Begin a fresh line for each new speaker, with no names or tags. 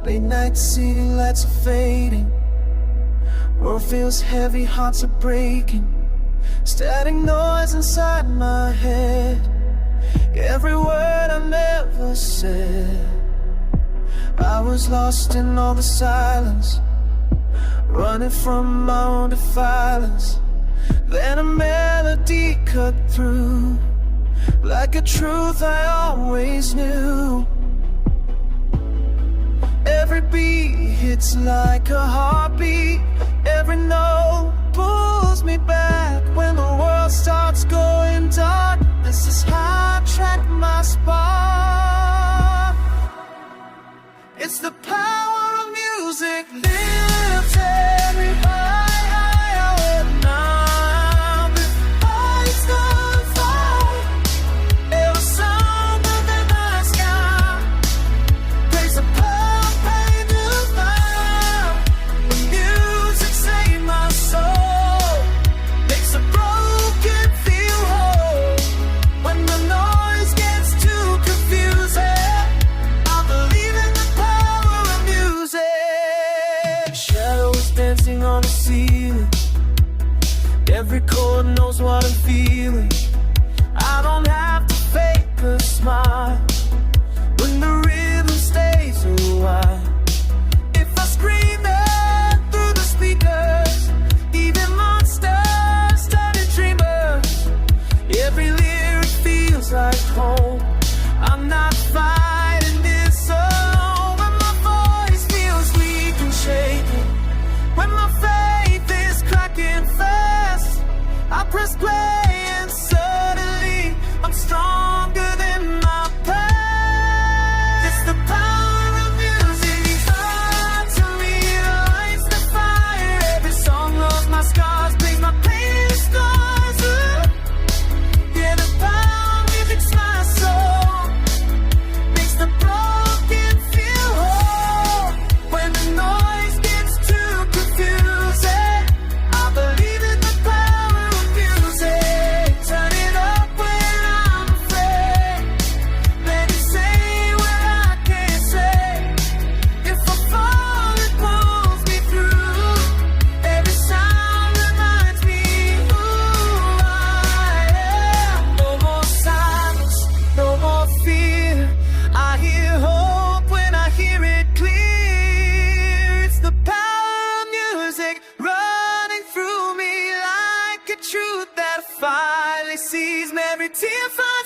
Late night city lights are fading. World feels heavy, hearts are breaking. Static noise inside my head. Every word I never said. I was lost in all the silence, running from my own defiance. Then a melody cut through, like a truth I always knew. Every beat hits like a heartbeat. Every note pulls me back when the world starts going dark. This is how I track my spark. It's the power of music. Lifted me higher when I'm before it's gone far. It was something in the sky. Praise the power, pain to fire. The music saved my soul. Makes a broken feel whole. When the noise gets too confusing, I believe in the power of music. Shadows dancing on the ceiling. Every chord knows what I'm feeling. I don't have to fake a smile when the rhythm stays a while. If I scream it through the speakers, even monsters started dreamers. Every lyric feels like home. I'm not fighting this alone. When my voice feels weak and shaking, when my faith is cracking fast, I press play and suddenly I'm stronger than my past. It's the power of music. Come to me, lights the fire. Every song loves my scars, brings my pain to stars. Yeah, the power of music's my soul. Makes the broken feel whole. When the noise gets too confusing, I believe in the power of music. Turn it up when I'm afraid. Let it say what I can't say. If I fall, it pulls me through. Every sound reminds me who I am. No more silence, no more fear. I hear hope when I hear it clear. It's the power of music running through me like a truth that finally sees me. Every tear finds